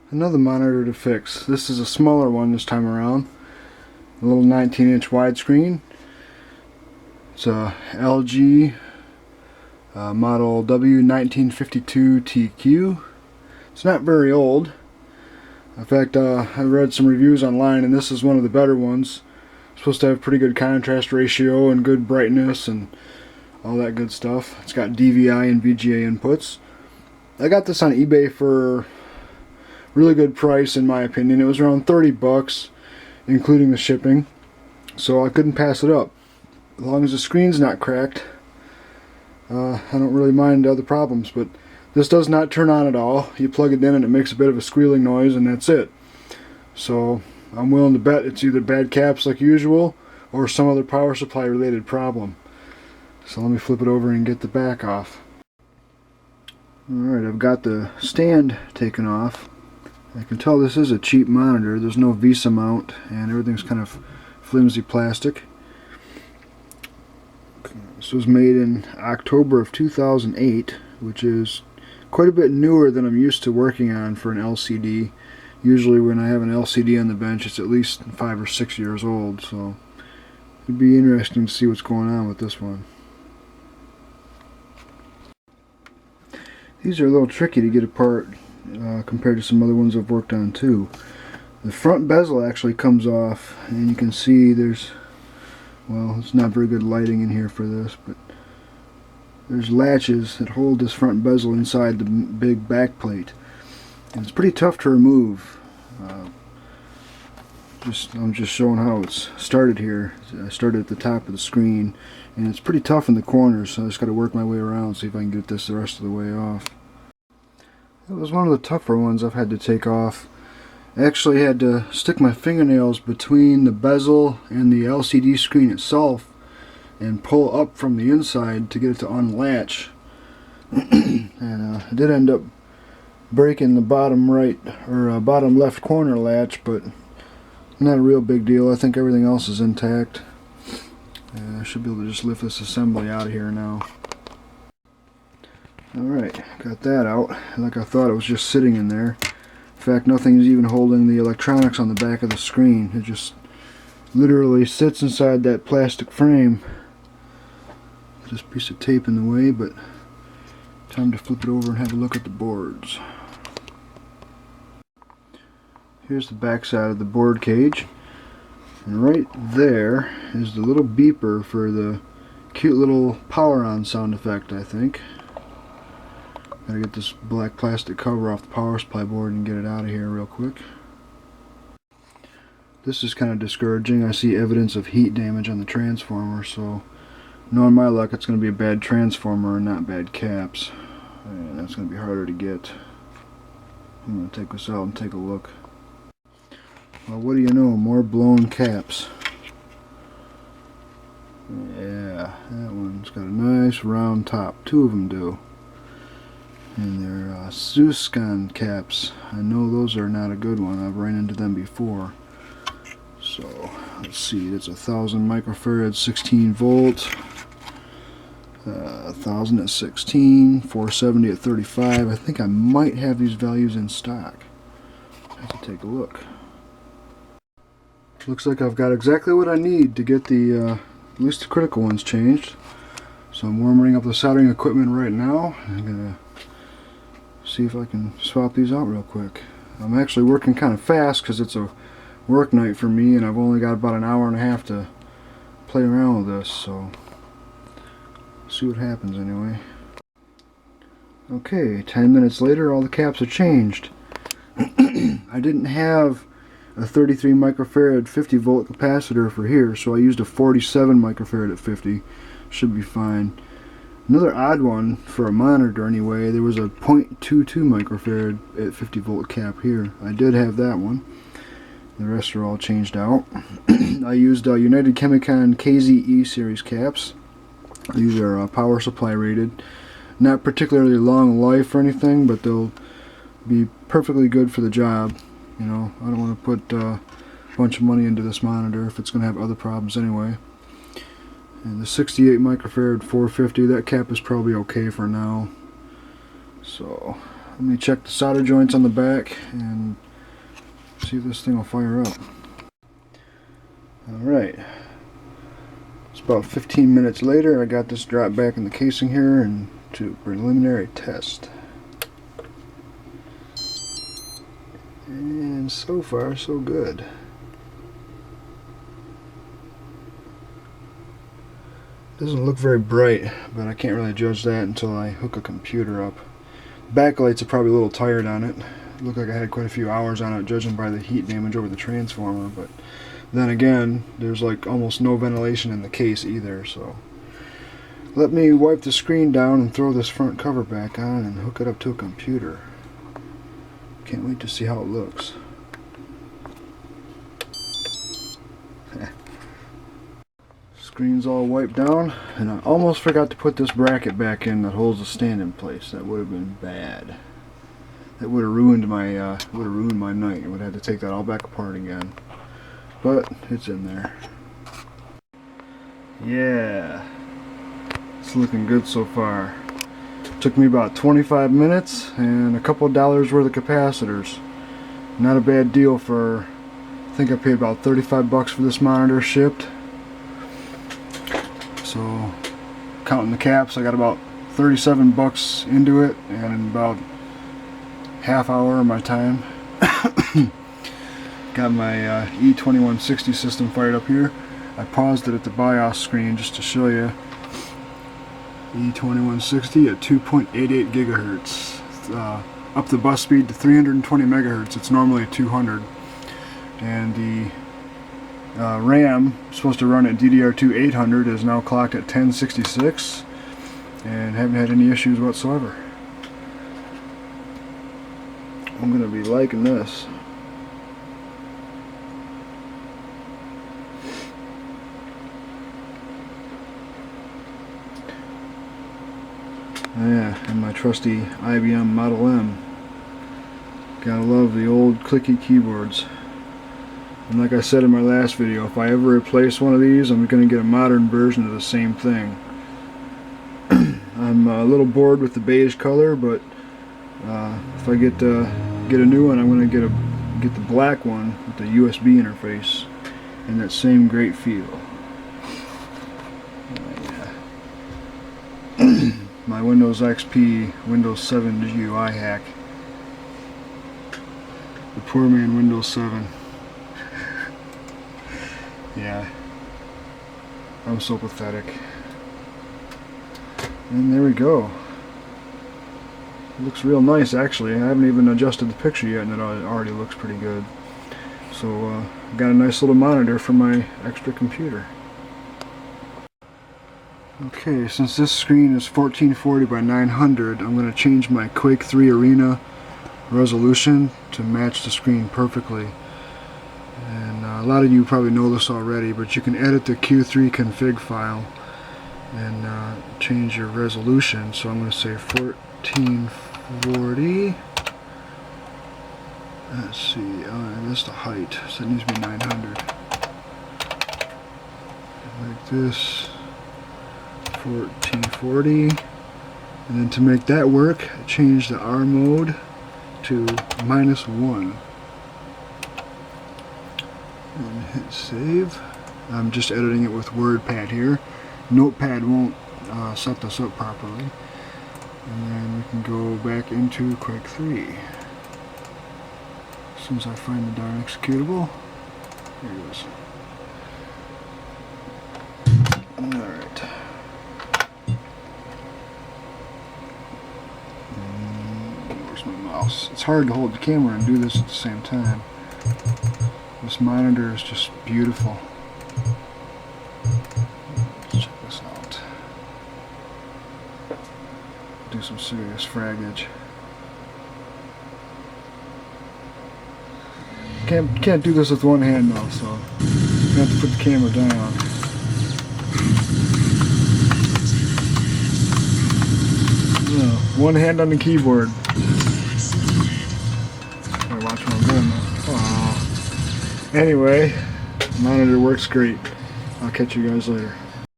Another monitor to fix. This is a smaller one this time around. A little 19-inch widescreen. It's a LG model W1952TQ. It's not very old. In fact, I read some reviews online, and this is one of the better ones. It's supposed to have pretty good contrast ratio and good brightness and all that good stuff. It's got DVI and VGA inputs. I got this on eBay for really good price, in my opinion. It was around 30 bucks, including the shipping, so I couldn't pass it up. As long as the screen's not cracked, I don't really mind other problems. But this does not turn on at all. You plug it in and it makes a bit of a squealing noise, and that's it. So I'm willing to bet it's either bad caps like usual or some other power supply related problem. So let me flip it over and get the back off. Alright, I've got the stand taken off. I can tell this is a cheap monitor. There's no VESA mount and everything's kind of flimsy plastic. This was made in October of 2008, which is quite a bit newer than I'm used to working on for an LCD. Usually when I have an LCD on the bench, it's at least 5 or 6 years old, so it'd be interesting to see what's going on with this one. These are a little tricky to get apart compared to some other ones I've worked on too. The front bezel actually comes off, and you can see there's, well, it's not very good lighting in here for this, but there's latches that hold this front bezel inside the big back plate. And it's pretty tough to remove. I'm just showing how it's started here. I started at the top of the screen, and it's pretty tough in the corners, so I just got to work my way around, see if I can get this the rest of the way off. It was one of the tougher ones I've had to take off. I actually had to stick my fingernails between the bezel and the LCD screen itself and pull up from the inside to get it to unlatch. And I did end up breaking the bottom right or bottom left corner latch, but not a real big deal. I think everything else is intact. I should be able to just lift this assembly out of here now. Alright, got that out. Like I thought, it was just sitting in there. In fact, nothing's even holding the electronics on the back of the screen. It just literally sits inside that plastic frame. This piece of tape in the way, but time to flip it over and have a look at the boards. Here's the back side of the board cage, and right there is the little beeper for the cute little power on sound effect, I think. Gotta get this black plastic cover off the power supply board and get it out of here real quick. This is kind of discouraging. I see evidence of heat damage on the transformer, so knowing my luck, it's going to be a bad transformer and not bad caps. And that's going to be harder to get. I'm going to take this out and take a look. Well, what do you know? More blown caps. Yeah, that one's got a nice round top. Two of them do. And they're Suscan caps. I know those are not a good one. I've ran into them before. So, let's see. It's 1,000 microfarad, 16 volt. 1,000 at 16, 470 at 35. I think I might have these values in stock. I have to take a look. Looks like I've got exactly what I need to get the at least the critical ones changed. So I'm warming up the soldering equipment right now. I'm gonna see if I can swap these out real quick. I'm actually working kind of fast because it's a work night for me, and I've only got about an hour and a half to play around with this. So see what happens anyway. Okay, 10 minutes later, all the caps are changed. I didn't have a 33 microfarad 50 volt capacitor for here, so I used a 47 microfarad at 50. Should be fine. Another odd one for a monitor anyway, there was a 0.22 microfarad at 50 volt cap here. I did have that one. The rest are all changed out. I used United Chemicon KZE series caps. These are power supply rated. Not particularly long life or anything, but they'll be perfectly good for the job. You know, I don't want to put a bunch of money into this monitor if it's going to have other problems anyway. And the 68 microfarad 450, that cap is probably okay for now. So Let me check the solder joints on the back and see if this thing will fire up. Alright. It's about 15 minutes later. I got this dropped back in the casing here and to preliminary test. And so far, so good. Doesn't look very bright, but I can't really judge that until I hook a computer up. Backlights are probably a little tired on it. It looked like I had quite a few hours on it, judging by the heat damage over the transformer, but then again, there's like almost no ventilation in the case either, so let me wipe the screen down and throw this front cover back on and hook it up to a computer. Can't wait to see how it looks. Screen's all wiped down, and I almost forgot to put this bracket back in that holds the stand in place. That would have been bad. That would have ruined my night. I would have had to take that all back apart again. But it's in there. Yeah, it's looking good so far. Took me about 25 minutes and a couple of dollars worth of capacitors. Not a bad deal for, I think I paid about 35 bucks for this monitor shipped. So counting the caps, I got about 37 bucks into it and about half hour of my time. Got my W1952TQ system fired up here. I paused it at the BIOS screen just to show you. W1952 at 2.88 gigahertz. Up the bus speed to 320 megahertz. It's normally 200. And the RAM, supposed to run at DDR2 800, is now clocked at 1066. And haven't had any issues whatsoever. I'm going to be liking this. Yeah, and my trusty IBM Model M. Gotta love the old clicky keyboards. And like I said in my last video, if I ever replace one of these, I'm gonna get a modern version of the same thing. I'm a little bored with the beige color, but if I get a new one, I'm gonna get the black one with the USB interface and that same great feel. My Windows XP, Windows 7 GUI hack. The poor man Windows 7. Yeah. I'm so pathetic. And there we go. It looks real nice actually. I haven't even adjusted the picture yet and it already looks pretty good. So got a nice little monitor for my extra computer. Okay, since this screen is 1440 by 900, I'm going to change my Quake 3 Arena resolution to match the screen perfectly. And a lot of you probably know this already, but you can edit the Q3 config file and change your resolution. So I'm going to say 1440. Let's see, that's the height, so it needs to be 900. Like this. 1440, and then to make that work, change the R mode to -1 and hit save. I'm just editing it with WordPad here. Notepad won't set this up properly, and then we can go back into Quake 3 as soon as I find the darn executable. Here it is. Alright. It's hard to hold the camera and do this at the same time. This monitor is just beautiful. Let's check this out. Do some serious fraggage. Can't do this with one hand though, so you have to put the camera down. One hand on the keyboard. Watch what I'm doing now. Aww. Anyway, the monitor works great. I'll catch you guys later.